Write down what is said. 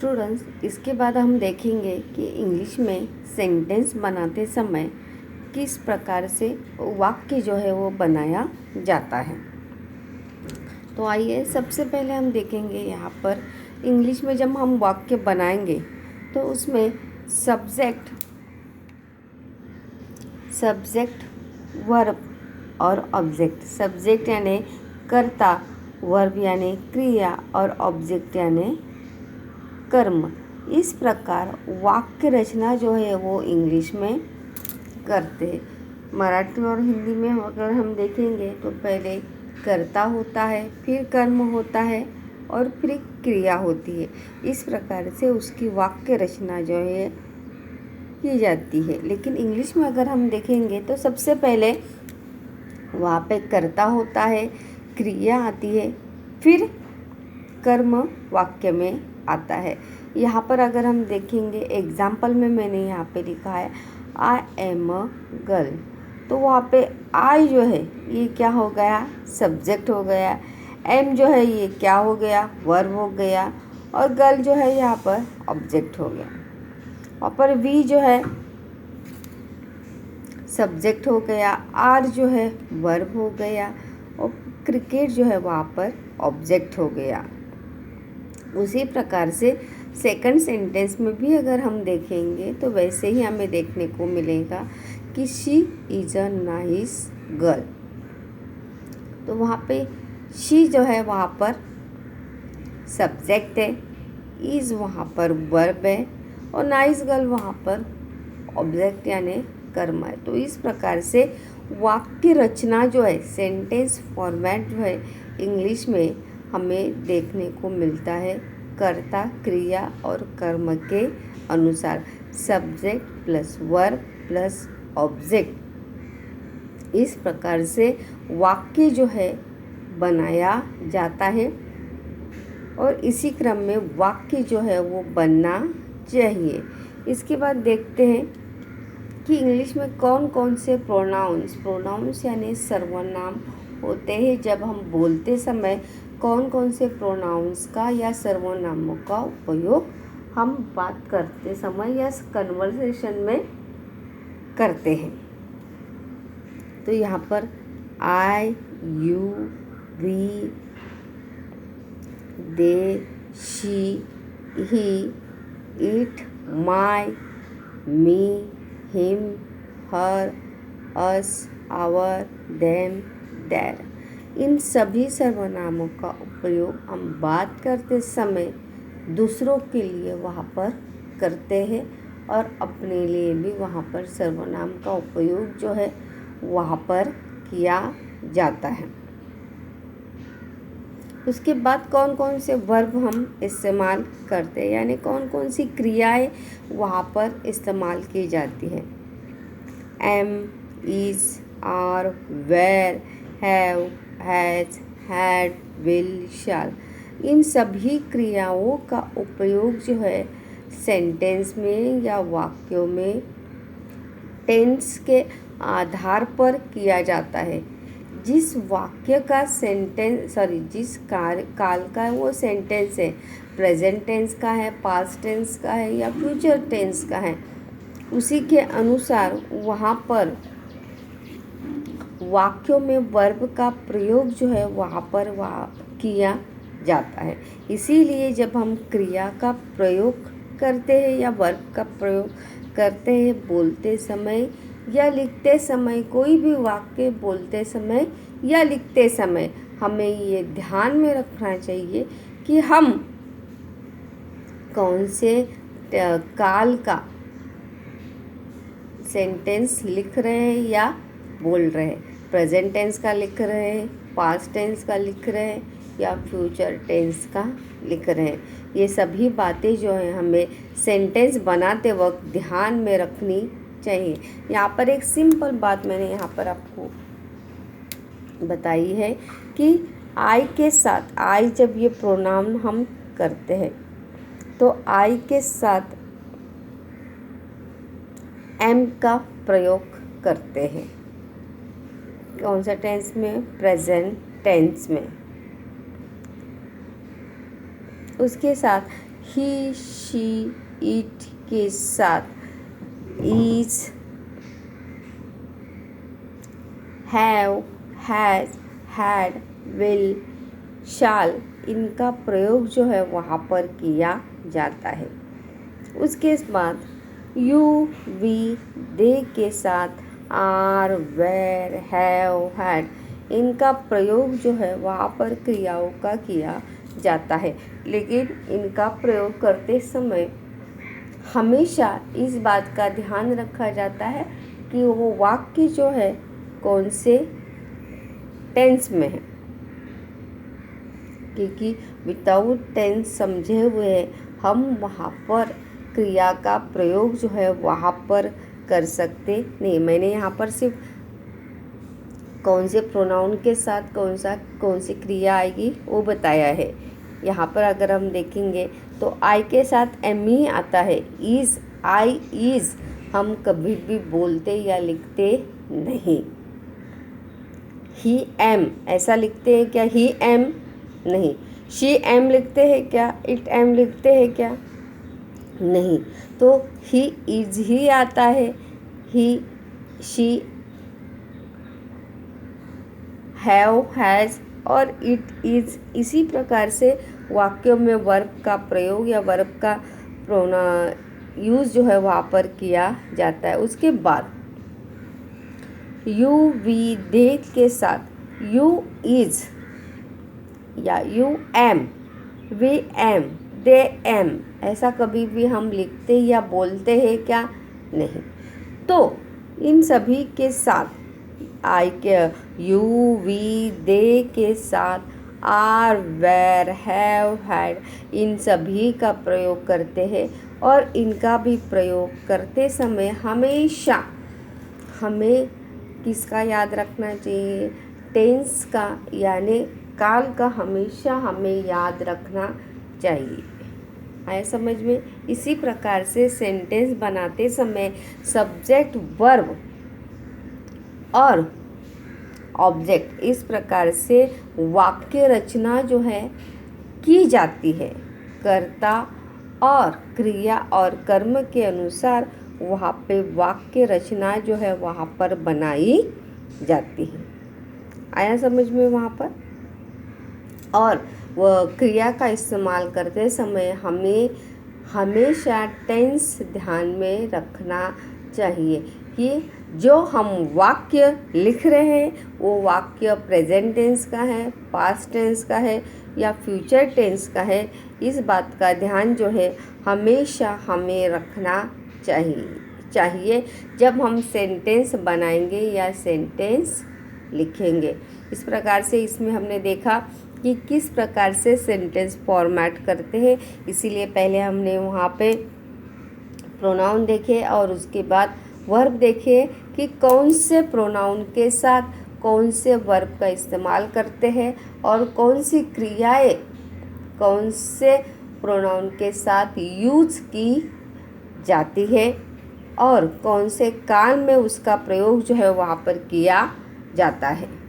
Students, इसके बाद हम देखेंगे कि इंग्लिश में सेंटेंस बनाते समय किस प्रकार से वाक्य जो है वो बनाया जाता है। तो आइए सबसे पहले हम देखेंगे यहाँ पर इंग्लिश में जब हम वाक्य बनाएंगे तो उसमें सब्जेक्ट वर्ब और ऑब्जेक्ट। सब्जेक्ट यानी कर्ता, वर्ब यानी क्रिया और ऑब्जेक्ट यानी कर्म। इस प्रकार वाक्य रचना जो है वो इंग्लिश में करते हैं। मराठी और हिंदी में अगर हम देखेंगे तो पहले कर्ता होता है, फिर कर्म होता है और फिर क्रिया होती है। इस प्रकार से उसकी वाक्य रचना जो है की जाती है। लेकिन इंग्लिश में अगर हम देखेंगे तो सबसे पहले वहाँ पे कर्ता होता है, क्रिया आती है, फिर कर्म वाक्य में आता है। यहाँ पर अगर हम देखेंगे एग्जाम्पल में मैंने यहाँ पे लिखा है आई एम अ गर्ल। तो वहाँ पे आई जो है ये क्या हो गया, सब्जेक्ट हो गया। एम जो है ये क्या हो गया, वर्ब हो गया। और गर्ल जो है यहाँ पर ऑब्जेक्ट हो गया। वहाँ पर वी जो है सब्जेक्ट हो गया, आर जो है वर्ब हो गया और क्रिकेट जो है वहाँ पर ऑब्जेक्ट हो गया। उसी प्रकार से सेकंड सेंटेंस में भी अगर हम देखेंगे तो वैसे ही हमें देखने को मिलेगा कि she is a nice girl. तो वहाँ पे शी जो है वहाँ पर सब्जेक्ट है, इज़ वहाँ पर वर्ब है और नाइस गर्ल वहाँ पर ऑब्जेक्ट यानी कर्म है। तो इस प्रकार से वाक्य रचना जो है, सेंटेंस फॉर्मेट जो है इंग्लिश में हमें देखने को मिलता है कर्ता, क्रिया और कर्म के अनुसार। Subject plus verb plus object, इस प्रकार से वाक्य जो है बनाया जाता है और इसी क्रम में वाक्य जो है वो बनना चाहिए। इसके बाद देखते हैं कि इंग्लिश में कौन कौन से प्रोनाउंस यानी सर्वनाम होते हैं। जब हम बोलते समय कौन कौन से प्रोनाउंस का या सर्वनामों का उपयोग हम बात करते समय या कन्वर्सेशन में करते हैं। तो यहाँ पर I, you, we, they, she, he, it, my, me, him, her, us, our, them, there, इन सभी सर्वनामों का उपयोग हम बात करते समय दूसरों के लिए वहाँ पर करते हैं और अपने लिए भी वहाँ पर सर्वनाम का उपयोग जो है वहाँ पर किया जाता है। उसके बाद कौन कौन से वर्ब हम इस्तेमाल करते हैं, यानी कौन कौन सी क्रियाएं वहाँ पर इस्तेमाल की जाती है। Am, is, are, were, have, has, had, will, shall, इन सभी क्रियाओं का उपयोग जो है सेंटेंस में या वाक्यों में टेंस के आधार पर किया जाता है। जिस वाक्य का जिस काल का वो सेंटेंस है, प्रेजेंट टेंस का है, पास्ट टेंस का है या फ्यूचर टेंस का है, उसी के अनुसार वहाँ पर वाक्यों में वर्ब का प्रयोग जो है वहाँ पर किया जाता है। इसीलिए जब हम क्रिया का प्रयोग करते हैं या वर्ब का प्रयोग करते हैं बोलते समय या लिखते समय, कोई भी वाक्य बोलते समय या लिखते समय हमें ये ध्यान में रखना चाहिए कि हम कौन से काल का सेंटेंस लिख रहे हैं या बोल रहे हैं। प्रेजेंट टेंस का लिख रहे हैं, पास्ट टेंस का लिख रहे हैं या फ्यूचर टेंस का लिख रहे हैं। ये सभी बातें जो हैं हमें सेंटेंस बनाते वक्त ध्यान में रखनी चाहिए। यहाँ पर एक सिंपल बात मैंने यहाँ पर आपको बताई है कि आई के साथ, आई जब ये प्रोनाउन हम करते हैं तो आई के साथ एम का प्रयोग करते हैं। कौन सा टेंस में? प्रेजेंट टेंस में। उसके साथ ही, शी, इट के साथ is, have, has, had, will, shall इनका प्रयोग जो है वहाँ पर किया जाता है। उसके बाद यू, वी, दे के साथ आर, वेर, हैव, हैड इनका प्रयोग जो है वहाँ पर क्रियाओं का किया जाता है। लेकिन इनका प्रयोग करते समय हमेशा इस बात का ध्यान रखा जाता है कि वो वाक्य जो है कौन से टेंस में है, क्योंकि विदाउट टेंस समझे हुए हम वहाँ पर क्रिया का प्रयोग जो है वहाँ पर कर सकते नहीं। मैंने यहाँ पर सिर्फ कौन से प्रोनाउन के साथ कौन सी क्रिया आएगी वो बताया है। यहाँ पर अगर हम देखेंगे तो आई के साथ एम ही आता है। इज़, आई इज़ हम कभी भी बोलते या लिखते नहीं। ही एम ऐसा लिखते हैं क्या? ही एम नहीं। शी एम लिखते हैं क्या? इट एम लिखते हैं क्या? नहीं। तो ही इज ही आता है। ही, शी, हैव, हैज़ और इट इज। इसी प्रकार से वाक्यों में वर्ब का प्रयोग या वर्ब का यूज़ जो है वहाँ पर किया जाता है। उसके बाद यू, वी, दे के साथ यू इज या you M, V M, they M ऐसा कभी भी हम लिखते या बोलते हैं क्या? नहीं। तो इन सभी के साथ आई के यू, वी, दे के साथ आर, वेर, हैव, हैड इन सभी का प्रयोग करते हैं। और इनका भी प्रयोग करते समय हमेशा हमें किसका याद रखना चाहिए? टेंस का, यानी काल का हमेशा हमें याद रखना चाहिए। आया समझ में? इसी प्रकार से सेंटेंस बनाते समय सब्जेक्ट, वर्ब और ऑब्जेक्ट इस प्रकार से वाक्य रचना जो है की जाती है। कर्ता और क्रिया और कर्म के अनुसार वहाँ पे वाक्य रचना जो है वहाँ पर बनाई जाती है। आया समझ में वहाँ पर? और वह क्रिया का इस्तेमाल करते समय हमें हमेशा टेंस ध्यान में रखना चाहिए कि जो हम वाक्य लिख रहे हैं वो वाक्य प्रेजेंट टेंस का है, पास्ट टेंस का है या फ्यूचर टेंस का है। इस बात का ध्यान जो है हमेशा हमें रखना चाहिए जब हम सेंटेंस बनाएंगे या सेंटेंस लिखेंगे। इस प्रकार से इसमें हमने देखा कि किस प्रकार से सेंटेंस फॉर्मेट करते हैं। इसीलिए पहले हमने वहाँ पे प्रोनाउन देखे और उसके बाद वर्ब देखे कि कौन से प्रोनाउन के साथ कौन से वर्ब का इस्तेमाल करते हैं और कौन सी क्रियाएं कौन से प्रोनाउन के साथ यूज की जाती है और कौन से काल में उसका प्रयोग जो है वहाँ पर किया जाता है।